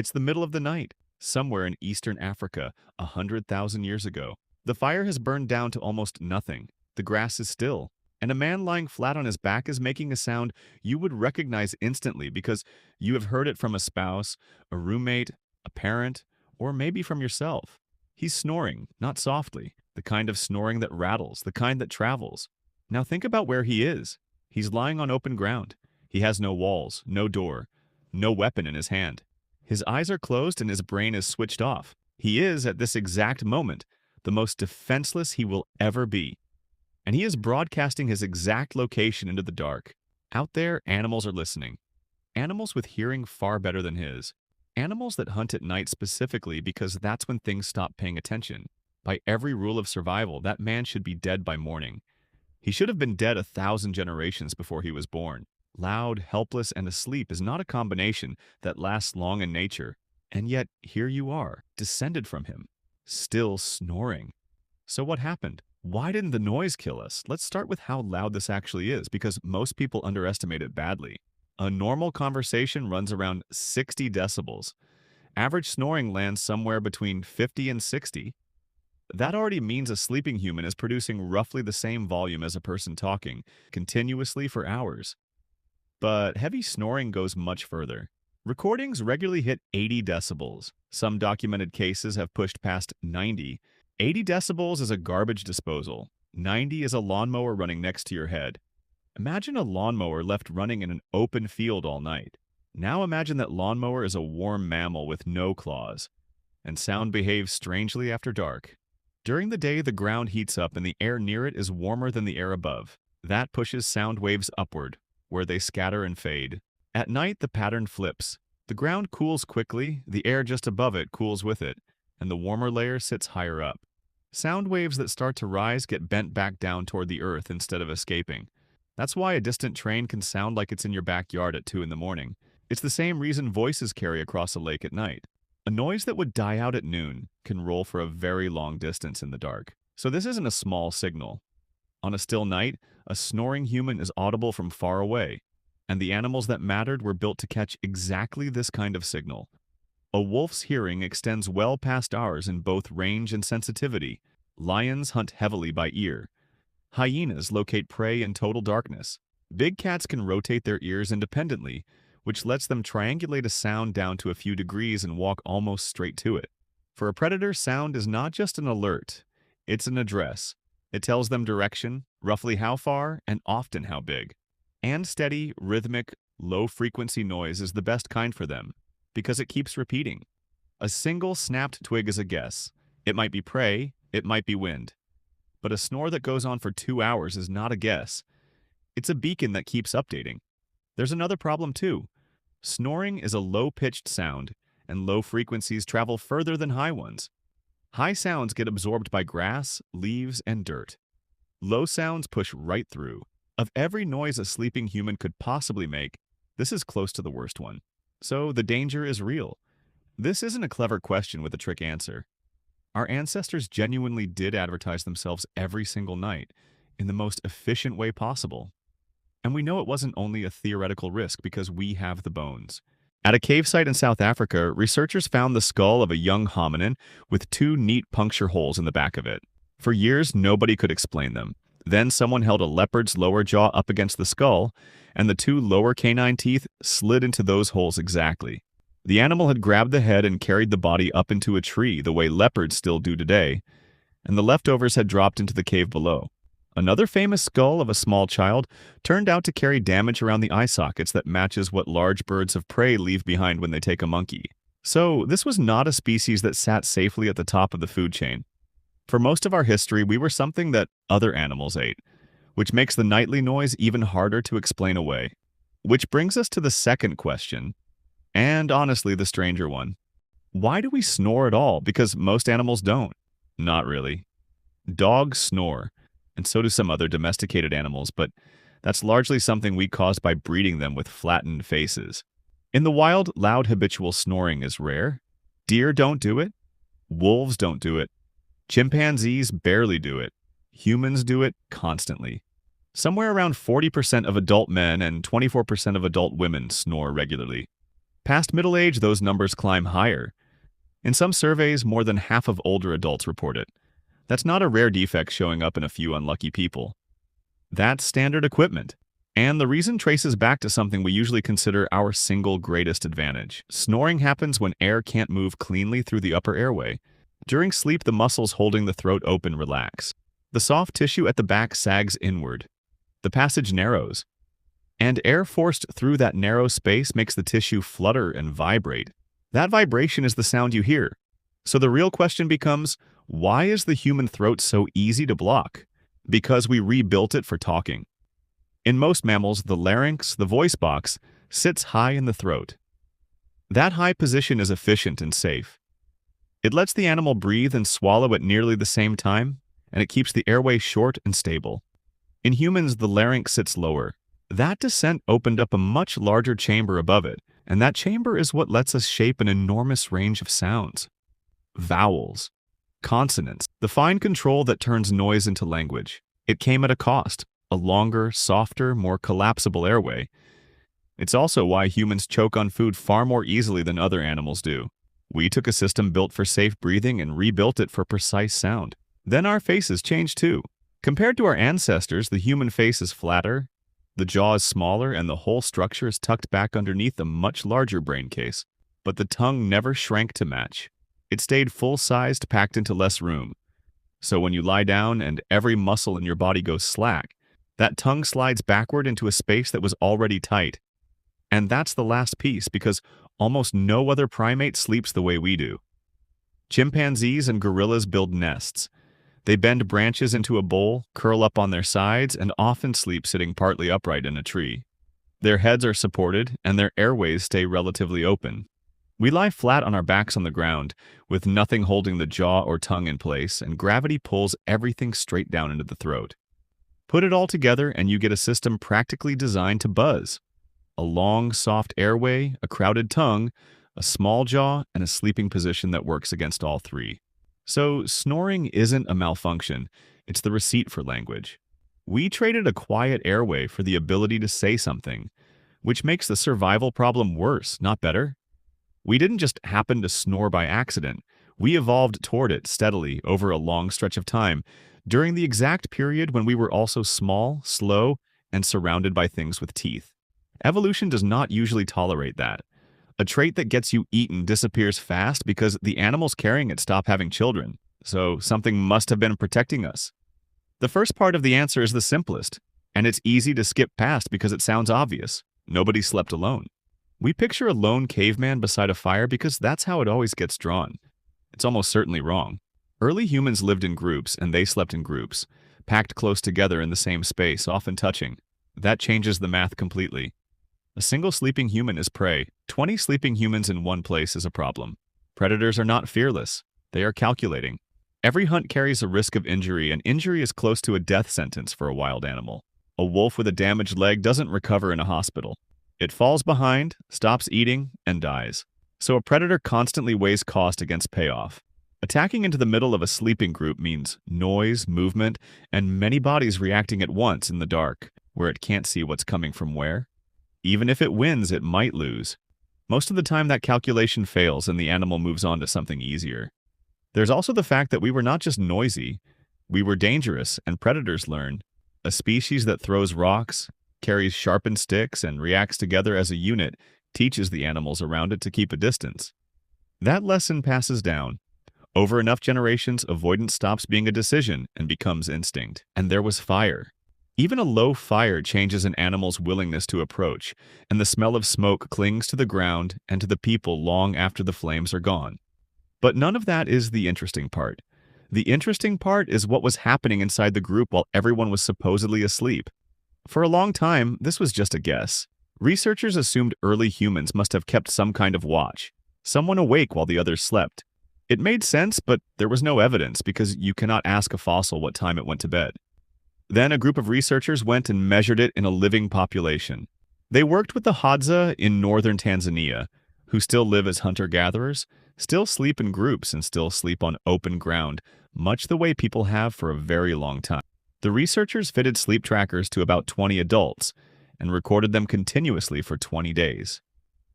It's the middle of the night, somewhere in eastern Africa, 100,000 years ago. The fire has burned down to almost nothing. The grass is still, and a man lying flat on his back is making a sound you would recognize instantly because you have heard it from a spouse, a roommate, a parent, or maybe from yourself. He's snoring, not softly, the kind of snoring that rattles, the kind that travels. Now think about where he is. He's lying on open ground. He has no walls, no door, no weapon in his hand. His eyes are closed and his brain is switched off. He is, at this exact moment, the most defenseless he will ever be. And he is broadcasting his exact location into the dark. Out there, animals are listening. Animals with hearing far better than his. Animals that hunt at night specifically because that's when things stop paying attention. By every rule of survival, that man should be dead by morning. He should have been dead 1,000 generations before he was born. Loud, helpless, and asleep is not a combination that lasts long in nature. And yet, here you are, descended from him, still snoring. So what happened? Why didn't the noise kill us? Let's start with how loud this actually is, because most people underestimate it badly. A normal conversation runs around 60 decibels. Average snoring lands somewhere between 50 and 60. That already means a sleeping human is producing roughly the same volume as a person talking, continuously for hours. But heavy snoring goes much further. Recordings regularly hit 80 decibels. Some documented cases have pushed past 90. 80 decibels is a garbage disposal. 90 is a lawnmower running next to your head. Imagine a lawnmower left running in an open field all night. Now imagine that lawnmower is a warm mammal with no claws. And sound behaves strangely after dark. During the day, the ground heats up and the air near it is warmer than the air above. That pushes sound waves upward, where they scatter and fade. At night, the pattern flips. The ground cools quickly, the air just above it cools with it, and the warmer layer sits higher up. Sound waves that start to rise get bent back down toward the earth instead of escaping. That's why a distant train can sound like it's in your backyard at 2 in the morning. It's the same reason voices carry across a lake at night. A noise that would die out at noon can roll for a very long distance in the dark. So this isn't a small signal. On a still night, a snoring human is audible from far away, and the animals that mattered were built to catch exactly this kind of signal. A wolf's hearing extends well past ours in both range and sensitivity. Lions hunt heavily by ear. Hyenas locate prey in total darkness. Big cats can rotate their ears independently, which lets them triangulate a sound down to a few degrees and walk almost straight to it. For a predator, sound is not just an alert, it's an address. It tells them direction, roughly how far, and often how big. And steady, rhythmic, low-frequency noise is the best kind for them, because it keeps repeating. A single snapped twig is a guess. It might be prey, it might be wind. But a snore that goes on for 2 hours is not a guess. It's a beacon that keeps updating. There's another problem too. Snoring is a low-pitched sound, and low frequencies travel further than high ones. High sounds get absorbed by grass, leaves, and dirt. Low sounds push right through. Of every noise a sleeping human could possibly make, this is close to the worst one. So the danger is real. This isn't a clever question with a trick answer. Our ancestors genuinely did advertise themselves every single night in the most efficient way possible. And we know it wasn't only a theoretical risk because we have the bones. At a cave site in South Africa, researchers found the skull of a young hominin with 2 neat puncture holes in the back of it. For years, nobody could explain them. Then someone held a leopard's lower jaw up against the skull, and the 2 lower canine teeth slid into those holes exactly. The animal had grabbed the head and carried the body up into a tree the way leopards still do today, and the leftovers had dropped into the cave below. Another famous skull of a small child turned out to carry damage around the eye sockets that matches what large birds of prey leave behind when they take a monkey. So this was not a species that sat safely at the top of the food chain. For most of our history, we were something that other animals ate, which makes the nightly noise even harder to explain away. Which brings us to the second question, and honestly the stranger one. Why do we snore at all? Because most animals don't. Not really. Dogs snore, and so do some other domesticated animals, but that's largely something we caused by breeding them with flattened faces. In the wild, loud habitual snoring is rare. Deer don't do it. Wolves don't do it. Chimpanzees barely do it. Humans do it constantly. Somewhere around 40% of adult men and 24% of adult women snore regularly. Past middle age, those numbers climb higher. In some surveys, more than half of older adults report it. That's not a rare defect showing up in a few unlucky people. That's standard equipment. And the reason traces back to something we usually consider our single greatest advantage. Snoring happens when air can't move cleanly through the upper airway. During sleep, the muscles holding the throat open relax. The soft tissue at the back sags inward. The passage narrows. And air forced through that narrow space makes the tissue flutter and vibrate. That vibration is the sound you hear. So the real question becomes, why is the human throat so easy to block? Because we rebuilt it for talking. In most mammals, the larynx, the voice box, sits high in the throat. That high position is efficient and safe. It lets the animal breathe and swallow at nearly the same time, and it keeps the airway short and stable. In humans, the larynx sits lower. That descent opened up a much larger chamber above it, and that chamber is what lets us shape an enormous range of sounds. Vowels, consonants, the fine control that turns noise into language. It came at a cost, a longer, softer, more collapsible airway. It's also why humans choke on food far more easily than other animals do. We took a system built for safe breathing and rebuilt it for precise sound. Then our faces changed too. Compared to our ancestors, the human face is flatter, the jaw is smaller, and the whole structure is tucked back underneath a much larger brain case. But the tongue never shrank to match. It stayed full-sized, packed into less room. So when you lie down and every muscle in your body goes slack, that tongue slides backward into a space that was already tight. And that's the last piece, because almost no other primate sleeps the way we do. Chimpanzees and gorillas build nests. They bend branches into a bowl, curl up on their sides, and often sleep sitting partly upright in a tree. Their heads are supported, and their airways stay relatively open. We lie flat on our backs on the ground, with nothing holding the jaw or tongue in place, and gravity pulls everything straight down into the throat. Put it all together, and you get a system practically designed to buzz. A long, soft airway, a crowded tongue, a small jaw, and a sleeping position that works against all three. So, snoring isn't a malfunction, it's the receipt for language. We traded a quiet airway for the ability to say something, which makes the survival problem worse, not better. We didn't just happen to snore by accident. We evolved toward it steadily over a long stretch of time, during the exact period when we were also small, slow, and surrounded by things with teeth. Evolution does not usually tolerate that. A trait that gets you eaten disappears fast because the animals carrying it stop having children, so something must have been protecting us. The first part of the answer is the simplest, and it's easy to skip past because it sounds obvious. Nobody slept alone. We picture a lone caveman beside a fire because that's how it always gets drawn. It's almost certainly wrong. Early humans lived in groups, and they slept in groups, packed close together in the same space, often touching. That changes the math completely. A single sleeping human is prey. 20 sleeping humans in one place is a problem. Predators are not fearless. They are calculating. Every hunt carries a risk of injury, and injury is close to a death sentence for a wild animal. A wolf with a damaged leg doesn't recover in a hospital. It falls behind, stops eating, and dies. So a predator constantly weighs cost against payoff. Attacking into the middle of a sleeping group means noise, movement, and many bodies reacting at once in the dark, where it can't see what's coming from where. Even if it wins, it might lose. Most of the time that calculation fails and the animal moves on to something easier. There's also the fact that we were not just noisy, we were dangerous, and predators learn. A species that throws rocks, carries sharpened sticks, and reacts together as a unit teaches the animals around it to keep a distance. That lesson passes down. Over enough generations, avoidance stops being a decision and becomes instinct. And there was fire. Even a low fire changes an animal's willingness to approach, and the smell of smoke clings to the ground and to the people long after the flames are gone. But none of that is the interesting part. The interesting part is what was happening inside the group while everyone was supposedly asleep. For a long time, this was just a guess. Researchers assumed early humans must have kept some kind of watch, someone awake while the others slept. It made sense, but there was no evidence because you cannot ask a fossil what time it went to bed. Then a group of researchers went and measured it in a living population. They worked with the Hadza in northern Tanzania, who still live as hunter-gatherers, still sleep in groups, and still sleep on open ground, much the way people have for a very long time. The researchers fitted sleep trackers to about 20 adults and recorded them continuously for 20 days.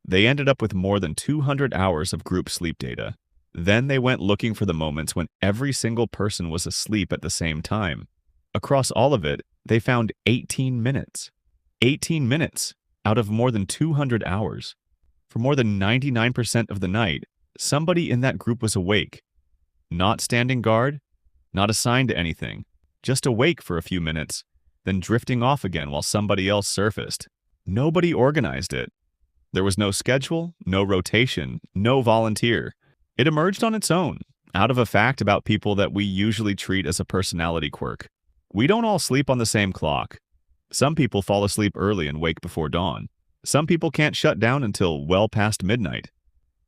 They ended up with more than 200 hours of group sleep data. Then they went looking for the moments when every single person was asleep at the same time. Across all of it, they found 18 minutes. 18 minutes out of more than 200 hours. For more than 99% of the night, somebody in that group was awake. Not standing guard, not assigned to anything, just awake for a few minutes, then drifting off again while somebody else surfaced. Nobody organized it. There was no schedule, no rotation, no volunteer. It emerged on its own, out of a fact about people that we usually treat as a personality quirk. We don't all sleep on the same clock. Some people fall asleep early and wake before dawn. Some people can't shut down until well past midnight.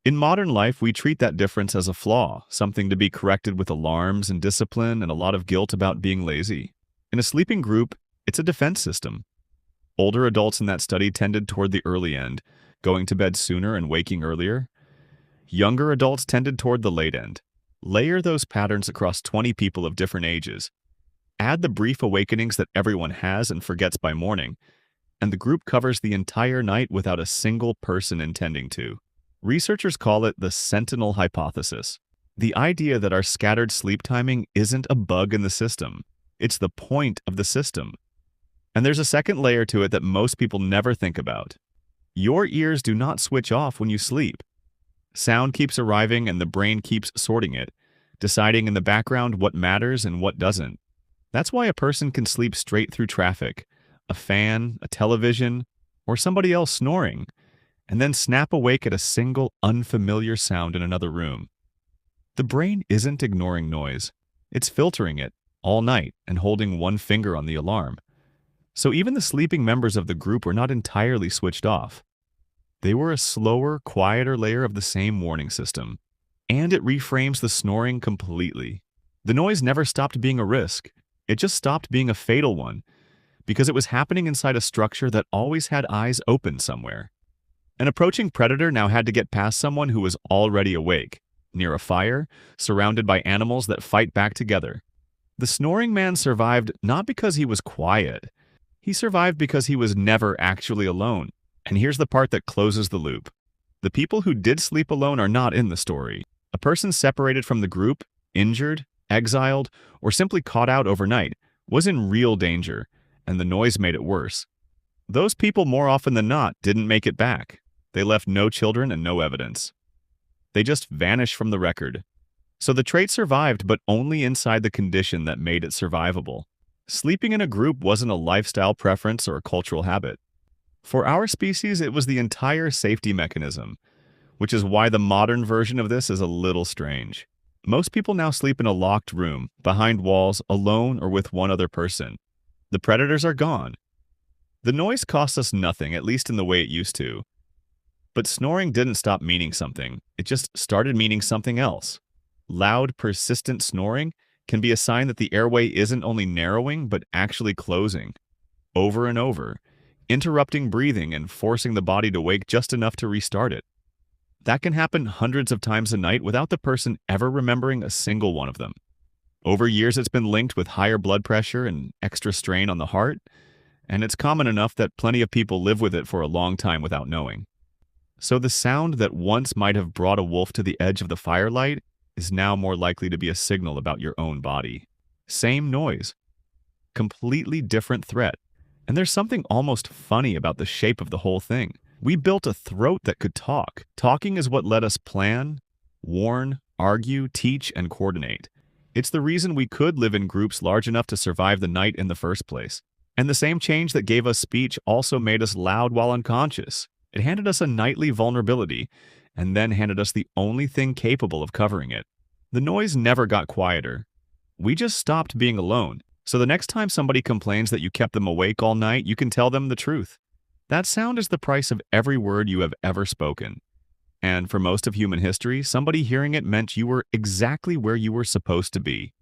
In modern life, we treat that difference as a flaw, something to be corrected with alarms and discipline and a lot of guilt about being lazy. In a sleeping group, it's a defense system. Older adults in that study tended toward the early end, going to bed sooner and waking earlier. Younger adults tended toward the late end. Layer those patterns across 20 people of different ages. Add the brief awakenings that everyone has and forgets by morning, and the group covers the entire night without a single person intending to. Researchers call it the Sentinel Hypothesis. The idea that our scattered sleep timing isn't a bug in the system. It's the point of the system. And there's a second layer to it that most people never think about. Your ears do not switch off when you sleep. Sound keeps arriving and the brain keeps sorting it, deciding in the background what matters and what doesn't. That's why a person can sleep straight through traffic, a fan, a television, or somebody else snoring, and then snap awake at a single unfamiliar sound in another room. The brain isn't ignoring noise. It's filtering it all night and holding one finger on the alarm. So even the sleeping members of the group were not entirely switched off. They were a slower, quieter layer of the same warning system. And it reframes the snoring completely. The noise never stopped being a risk. It just stopped being a fatal one, because it was happening inside a structure that always had eyes open somewhere. An approaching predator now had to get past someone who was already awake, near a fire, surrounded by animals that fight back together. The snoring man survived not because he was quiet. He survived because he was never actually alone. And here's the part that closes the loop. The people who did sleep alone are not in the story. A person separated from the group, injured, exiled, or simply caught out overnight was in real danger, and the noise made it worse. Those people, more often than not, didn't make it back. They left no children and no evidence. They just vanished from the record. So the trait survived, but only inside the condition that made it survivable. Sleeping in a group wasn't a lifestyle preference or a cultural habit. For our species, it was the entire safety mechanism, which is why the modern version of this is a little strange. Most people now sleep in a locked room, behind walls, alone or with one other person. The predators are gone. The noise costs us nothing, at least in the way it used to. But snoring didn't stop meaning something. It just started meaning something else. Loud, persistent snoring can be a sign that the airway isn't only narrowing, but actually closing. Over and over, interrupting breathing and forcing the body to wake just enough to restart it. That can happen hundreds of times a night without the person ever remembering a single one of them. Over years, it's been linked with higher blood pressure and extra strain on the heart, and it's common enough that plenty of people live with it for a long time without knowing. So the sound that once might have brought a wolf to the edge of the firelight is now more likely to be a signal about your own body. Same noise. Completely different threat. And there's something almost funny about the shape of the whole thing. We built a throat that could talk. Talking is what let us plan, warn, argue, teach, and coordinate. It's the reason we could live in groups large enough to survive the night in the first place. And the same change that gave us speech also made us loud while unconscious. It handed us a nightly vulnerability, and then handed us the only thing capable of covering it. The noise never got quieter. We just stopped being alone. So the next time somebody complains that you kept them awake all night, you can tell them the truth. That sound is the price of every word you have ever spoken. And for most of human history, somebody hearing it meant you were exactly where you were supposed to be.